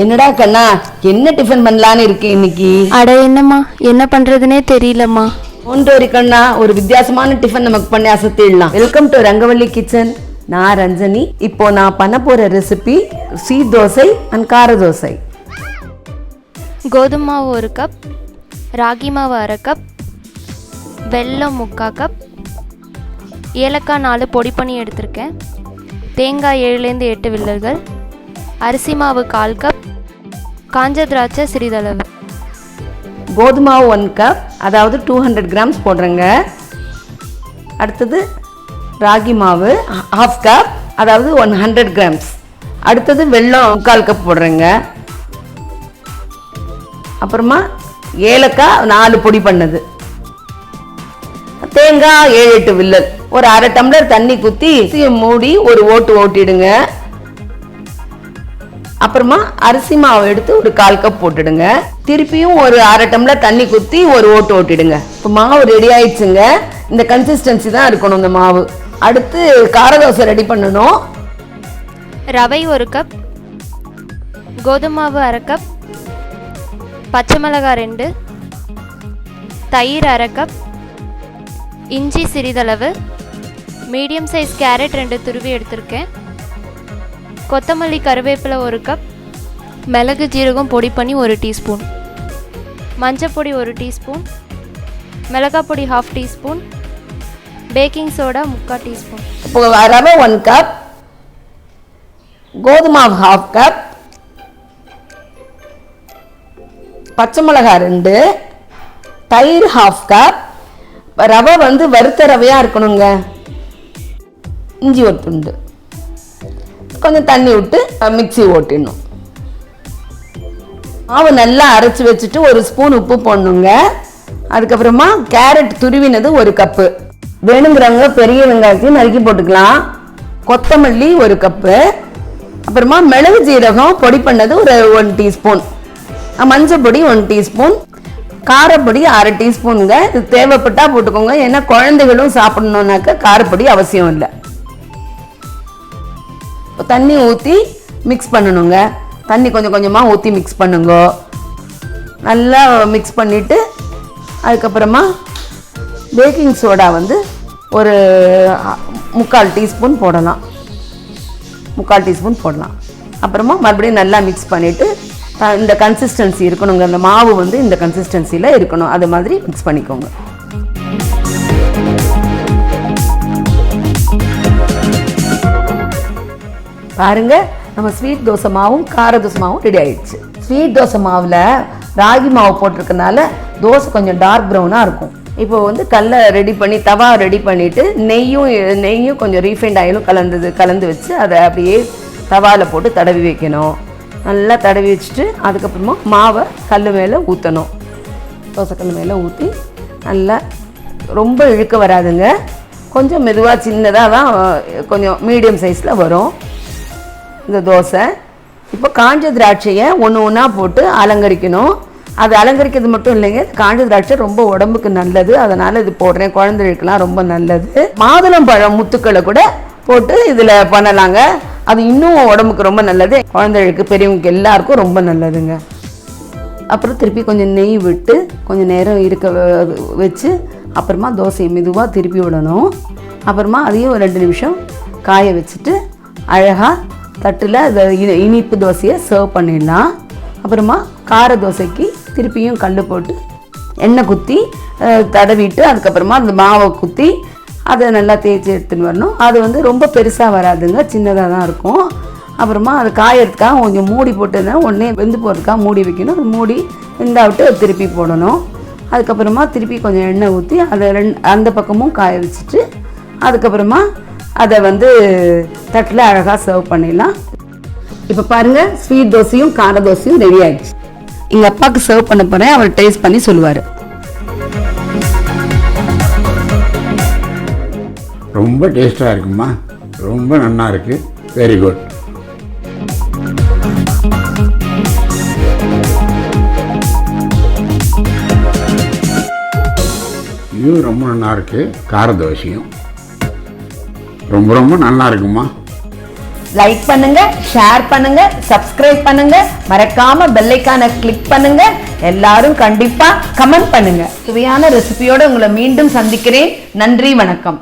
என்னடா கண்ணா, என்ன டிஃபன் பண்ணலான்னு இருக்கு இன்னைக்கு? அட என்னம்மா, என்ன பண்றதுனே தெரியலம்மா. ஒன்றொரு கண்ணா, ஒரு வித்தியாசமான டிஃபன் நமக்கு பண்ணி அசத்திடலாம். Welcome to Rangavalli kitchen. நான் ரஞ்சனி. இப்போ நான் பண்ண போற ரெசிபி ஸ்வீட் தோசை அண்ட் கார தோசை. கோதுமை மாவு 1 கப், ராகி மாவு 1/2 கப், வெல்லம் 3/4 கப், ஏலக்காய் 4 பொடி பண்ணி எடுத்திருக்கேன், தேங்காய் 7லேருந்து 8 விரல்கள், அரிசி மாவு 1/4 கப், காஞ்ச திராட்சை சிறிதளவு. கோதுமை மாவு 1 கப், அதாவது 200 கிராம்ஸ் போடுறேங்க. அடுத்தது ராகி மாவு 1/2 கப், அதாவது 100 கிராம்ஸ். அடுத்தது வெல்லம் 3/4 கப் போடுறேங்க. அப்புறமா ஏலக்காய் 4 பொடி பண்ணது, தேங்காய் 7-8 வில்லல், ஒரு 1/2 டம்ளர் தண்ணி ஊற்றி மூடி ஒரு ஓட்டிடுங்க. அப்புறமா அரிசி மாவு எடுத்து ஒரு 1/4 கப் போட்டுடுங்க. திருப்பியும் ஒரு 1/2 டம்ளர் தண்ணி ஊற்றி ஒரு ஓட்டிடுங்க. இப்போ மாவு ரெடி ஆயிடுச்சுங்க. இந்த கன்சிஸ்டன்சி தான் இருக்கணும் இந்த மாவு. அடுத்து கார தோசை ரெடி பண்ணணும். ரவை 1 கப், கோதுமை மாவு 1/2 கப், பச்சை மிளகாய் 2, தயிர் 1/2 கப், இஞ்சி சிறிதளவு, மீடியம் சைஸ் கேரட் 2 துருவி எடுத்திருக்கேன், கொத்தமல்லி கருவேப்பிலை 1 கப், மிளகு ஜீரகம் பொடி பண்ணி 1 டீஸ்பூன், மஞ்சப்பொடி 1 டீஸ்பூன், மிளகாய் பொடி 1/2 டீஸ்பூன், பேக்கிங் சோடா 3/4 டீஸ்பூன். இப்போ ரவை 1 கப், கோதுமை மாவு 1/2 கப், பச்சை மிளகாய் 2, தயிர் 1/2 கப். ரவை வந்து வறுத்த ரவையாக இருக்கணுங்க. இஞ்சி 1 துண்டு, கொஞ்சம் தண்ணி விட்டு மிக்ஸி ஓட்டிடணும். மாவு நல்லா அரைச்சி வச்சுட்டு 1 ஸ்பூன் உப்பு போடணுங்க. அதுக்கப்புறமா கேரட் துருவினது 1 கப்பு, வேணுங்கிறவங்க பெரிய வெங்காயத்தையும் நறுக்கி போட்டுக்கலாம். கொத்தமல்லி 1 கப்பு, அப்புறமா மிளகு ஜீரகம் பொடி பண்ணது ஒரு 1 டீஸ்பூன், மஞ்சள் பொடி 1 டீஸ்பூன், காரப்பொடி 1/2 டீஸ்பூனுங்க. இது தேவைப்பட்டா போட்டுக்கோங்க, ஏன்னா குழந்தைகளும் சாப்பிடணுன்னாக்க காரப்பொடி அவசியம் இல்லை. தண்ணி ஊற்றி மிக்ஸ் பண்ணணுங்க. தண்ணி கொஞ்சம் கொஞ்சமாக ஊற்றி மிக்ஸ் பண்ணுங்க. நல்லா மிக்ஸ் பண்ணிவிட்டு அதுக்கப்புறமா பேக்கிங் சோடா வந்து ஒரு 3/4 டீஸ்பூன் போடலாம். 3/4 டீஸ்பூன் போடலாம். அப்புறமா மறுபடியும் நல்லா மிக்ஸ் பண்ணிவிட்டு இந்த கன்சிஸ்டன்சி இருக்கணுங்க. அந்த மாவு வந்து இந்த கன்சிஸ்டன்சியில் இருக்கணும். அது மாதிரி மிக்ஸ் பண்ணிக்கோங்க. பாருங்க, நம்ம ஸ்வீட் தோசை மாவும் கார தோசை மாவும் ரெடி ஆயிடுச்சு. ஸ்வீட் தோசை மாவில் ராகி மாவு போட்டிருக்கனால தோசை கொஞ்சம் டார்க் ப்ரௌனாக இருக்கும். இப்போ வந்து கல்லை ரெடி பண்ணி தவா ரெடி பண்ணிவிட்டு நெய்யும் கொஞ்சம் ரீஃபைண்ட் ஆயிலும் கலந்து வச்சு அதை அப்படியே தவாவில் போட்டு தடவி வைக்கணும். நல்லா தடவி வச்சுட்டு அதுக்கப்புறமா மாவை கல் மேலே ஊற்றணும். தோசைக்கல் மேலே ஊற்றி நல்லா ரொம்ப இழுக்க வராதுங்க, கொஞ்சம் மெதுவாக சின்னதாக தான், கொஞ்சம் மீடியம் சைஸில் வரும் இந்த தோசை. இப்போ காஞ்ச திராட்சையை ஒன்றா போட்டு அலங்கரிக்கணும். அது அலங்கரிக்கிறது மட்டும் இல்லைங்க, காஞ்ச திராட்சை ரொம்ப உடம்புக்கு நல்லது, அதனால் இது போடுறேன். குழந்தைகளுக்கெல்லாம் ரொம்ப நல்லது. மாதுளம்பழம் முத்துக்களை கூட போட்டு இதில் பண்ணலாங்க, அது இன்னும் உடம்புக்கு ரொம்ப நல்லது. குழந்தைகளுக்கு பெரியவங்களுக்கு எல்லாருக்கும் ரொம்ப நல்லதுங்க. அப்புறம் திருப்பி கொஞ்சம் நெய் விட்டு கொஞ்சம் நேரம் இருக்க வச்சு அப்புறமா தோசையை மெதுவாக திருப்பி விடணும். அப்புறமா அதையும் 2 நிமிஷம் காய வச்சுட்டு அழகாக தட்டில் இனிப்பு தோசையை சர்வ் பண்ணிடலாம். அப்புறமா கார தோசைக்கு திருப்பியும் கல் போட்டு எண்ணெய் குத்தி தடவிட்டு அதுக்கப்புறமா அந்த மாவை குத்தி அதை நல்லா தேய்ச்சி எடுத்துன்னு வரணும். அது வந்து ரொம்ப பெருசாக வராதுங்க, சின்னதாக தான் இருக்கும். அப்புறமா அது காயறதுக்காக கொஞ்சம் மூடி போட்டுன்னா உடனே வெந்து போகிறதுக்காக மூடி வைக்கணும். அது மூடி வெந்தாவிட்டு திருப்பி போடணும். அதுக்கப்புறமா திருப்பி கொஞ்சம் எண்ணெய் ஊற்றி அதை அந்த பக்கமும் காய வச்சுட்டு அதுக்கப்புறமா அதை வந்து தட்டில் அழகாக சர்வ் பண்ணிடலாம். இப்போ பாருங்கள், ஸ்வீட் தோசையும் கார தோசையும் ரெடி ஆகிடுச்சு. எங்கள் அப்பாவுக்கு சர்வ் பண்ண போகிறேன், அவர் டேஸ்ட் பண்ணி சொல்லுவார். ரொம்ப டேஸ்ட்டாக இருக்குமா, ரொம்ப நல்லா இருக்குது, வெரி குட். இது ரொம்ப நல்லா இருக்குது. கார தோசையும் ரொம்ப ரொம்ப நல்லா இருக்குமா. லைக் பண்ணுங்க, ஷேர் பண்ணுங்க, சப்ஸ்கிரைப் பண்ணுங்க, மறக்காம பெல் ஐகானை கிளிக் பண்ணுங்க. எல்லாரும் கண்டிப்பா கமெண்ட் பண்ணுங்க. சுவையான ரெசிபியோட உங்களை மீண்டும் சந்திக்கிறேன். நன்றி, வணக்கம்.